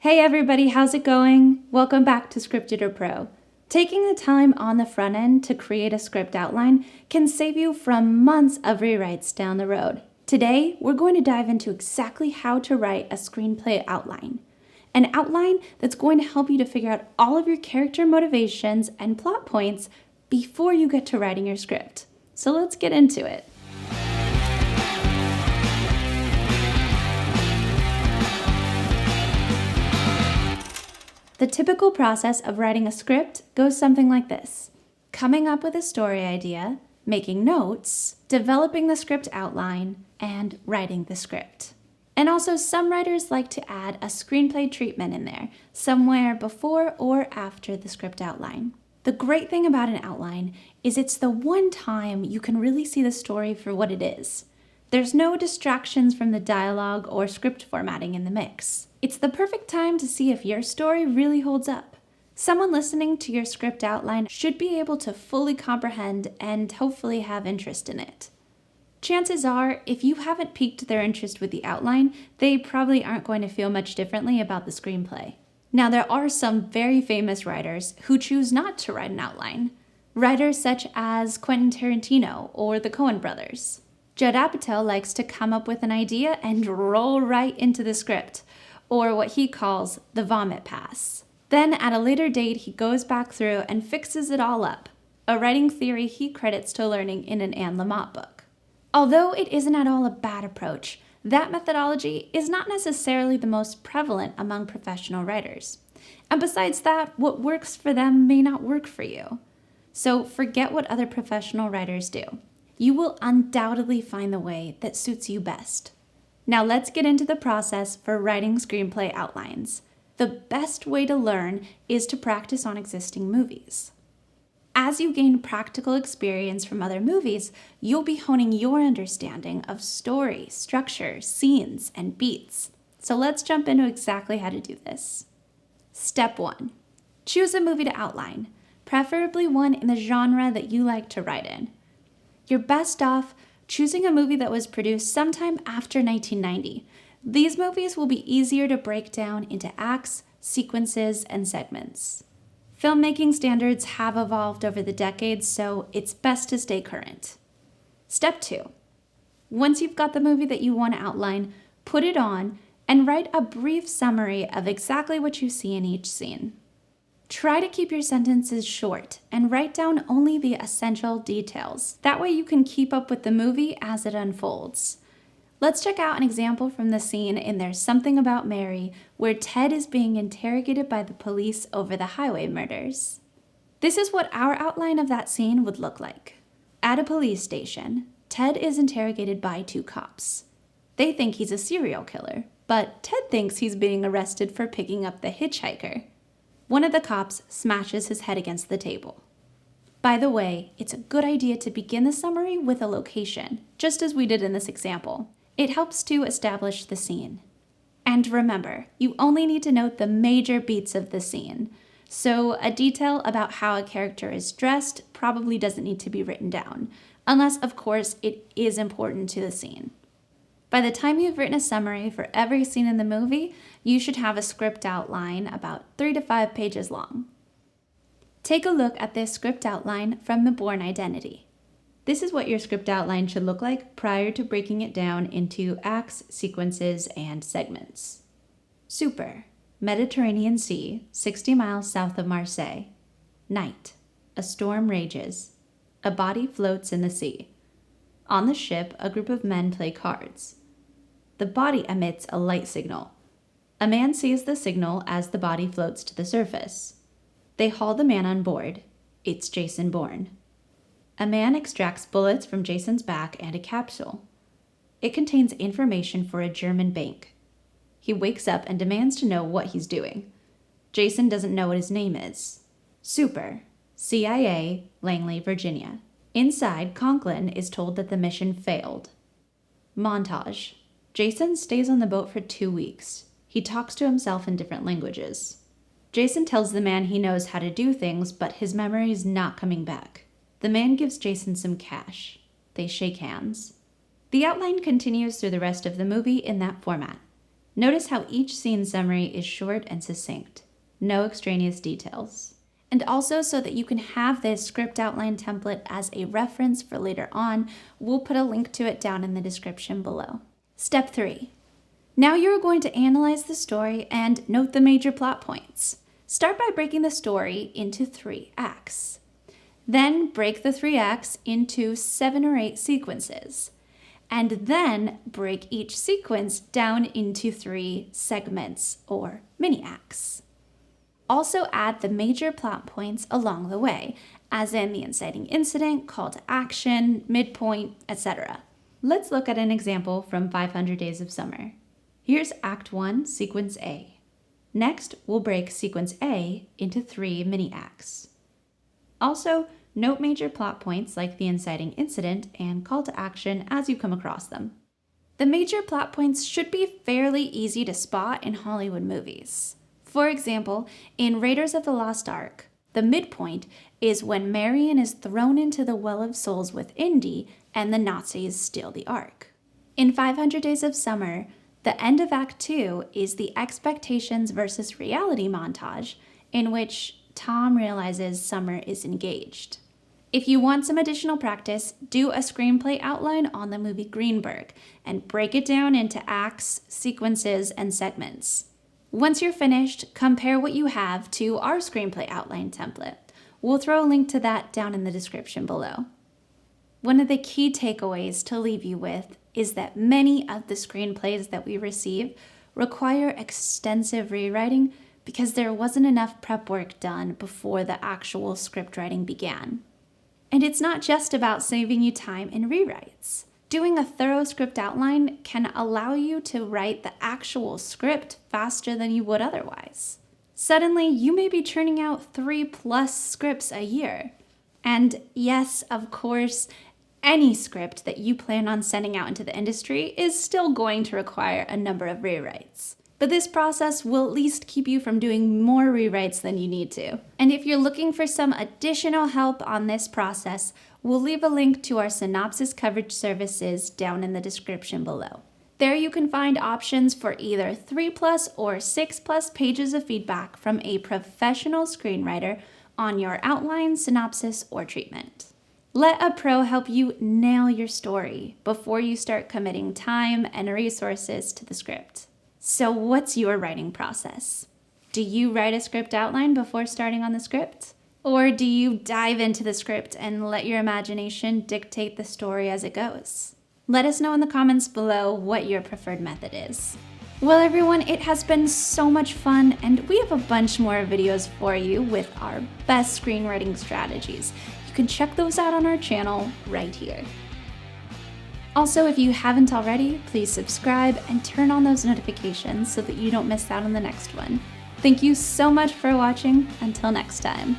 Hey everybody, how's it going? Welcome back to Scripted Pro. Taking the time on the front end to create a script outline can save you from months of rewrites down the road. Today, we're going to dive into exactly how to write a screenplay outline. An outline that's going to help you to figure out all of your character motivations and plot points before you get to writing your script. So let's get into it. The typical process of writing a script goes something like this: coming up with a story idea, making notes, developing the script outline, and writing the script. And also, some writers like to add a screenplay treatment in there, somewhere before or after the script outline. The great thing about an outline is it's the one time you can really see the story for what it is. There's no distractions from the dialogue or script formatting in the mix. It's the perfect time to see if your story really holds up. Someone listening to your script outline should be able to fully comprehend and hopefully have interest in it. Chances are, if you haven't piqued their interest with the outline, they probably aren't going to feel much differently about the screenplay. Now, there are some very famous writers who choose not to write an outline. Writers such as Quentin Tarantino or the Coen brothers. Judd Apatow likes to come up with an idea and roll right into the script, or what he calls the vomit pass. Then at a later date, he goes back through and fixes it all up, a writing theory he credits to learning in an Anne Lamott book. Although it isn't at all a bad approach, that methodology is not necessarily the most prevalent among professional writers. And besides that, what works for them may not work for you. So forget what other professional writers do. You will undoubtedly find the way that suits you best. Now let's get into the process for writing screenplay outlines. The best way to learn is to practice on existing movies. As you gain practical experience from other movies, you'll be honing your understanding of story, structure, scenes, and beats. So let's jump into exactly how to do this. Step 1. Choose a movie to outline, preferably one in the genre that you like to write in. You're best off choosing a movie that was produced sometime after 1990. These movies will be easier to break down into acts, sequences, and segments. Filmmaking standards have evolved over the decades, so it's best to stay current. Step 2. Once you've got the movie that you want to outline, put it on and write a brief summary of exactly what you see in each scene. Try to keep your sentences short and write down only the essential details. That way you can keep up with the movie as it unfolds. Let's check out an example from the scene in There's Something About Mary, where Ted is being interrogated by the police over the highway murders. This is what our outline of that scene would look like. At a police station, Ted is interrogated by two cops. They think he's a serial killer, but Ted thinks he's being arrested for picking up the hitchhiker. One of the cops smashes his head against the table. By the way, it's a good idea to begin the summary with a location, just as we did in this example. It helps to establish the scene. And remember, you only need to note the major beats of the scene. So a detail about how a character is dressed probably doesn't need to be written down, unless, of course, it is important to the scene. By the time you've written a summary for every scene in the movie, you should have a script outline about 3 to 5 pages long. Take a look at this script outline from The Bourne Identity. This is what your script outline should look like prior to breaking it down into acts, sequences, and segments. Super. Mediterranean Sea, 60 miles south of Marseille. Night. A storm rages. A body floats in the sea. On the ship, a group of men play cards. The body emits a light signal. A man sees the signal as the body floats to the surface. They haul the man on board. It's Jason Bourne. A man extracts bullets from Jason's back and a capsule. It contains information for a German bank. He wakes up and demands to know what he's doing. Jason doesn't know what his name is. Super. CIA, Langley, Virginia. Inside, Conklin is told that the mission failed. Montage. Jason stays on the boat for 2 weeks. He talks to himself in different languages. Jason tells the man he knows how to do things, but his memory is not coming back. The man gives Jason some cash. They shake hands. The outline continues through the rest of the movie in that format. Notice how each scene summary is short and succinct. No extraneous details. And also, so that you can have this script outline template as a reference for later on, we'll put a link to it down in the description below. Step 3. Now you're going to analyze the story and note the major plot points. Start by breaking the story into 3 acts. Then break the 3 acts into 7 or 8 sequences. And then break each sequence down into 3 segments or mini acts. Also add the major plot points along the way, as in the inciting incident, call to action, midpoint, etc. Let's look at an example from 500 Days of Summer. Here's Act 1, Sequence A. Next, we'll break Sequence A into 3 mini acts. Also, note major plot points like the inciting incident and call to action as you come across them. The major plot points should be fairly easy to spot in Hollywood movies. For example, in Raiders of the Lost Ark, the midpoint is when Marion is thrown into the Well of Souls with Indy and the Nazis steal the Ark. In 500 Days of Summer, the end of Act 2 is the expectations versus reality montage in which Tom realizes Summer is engaged. If you want some additional practice, do a screenplay outline on the movie Greenberg and break it down into acts, sequences, and segments. Once you're finished, compare what you have to our screenplay outline template. We'll throw a link to that down in the description below. One of the key takeaways to leave you with is that many of the screenplays that we receive require extensive rewriting because there wasn't enough prep work done before the actual script writing began. And it's not just about saving you time in rewrites. Doing a thorough script outline can allow you to write the actual script faster than you would otherwise. Suddenly, you may be churning out 3+ scripts a year. And yes, of course, any script that you plan on sending out into the industry is still going to require a number of rewrites. But this process will at least keep you from doing more rewrites than you need to. And if you're looking for some additional help on this process, we'll leave a link to our synopsis coverage services down in the description below. There you can find options for either 3+ or 6+ pages of feedback from a professional screenwriter on your outline, synopsis, or treatment. Let a pro help you nail your story before you start committing time and resources to the script. So what's your writing process? Do you write a script outline before starting on the script? Or do you dive into the script and let your imagination dictate the story as it goes? Let us know in the comments below what your preferred method is. Well everyone, it has been so much fun and we have a bunch more videos for you with our best screenwriting strategies. You can check those out on our channel right here. Also, if you haven't already, please subscribe and turn on those notifications so that you don't miss out on the next one. Thank you so much for watching. Until next time.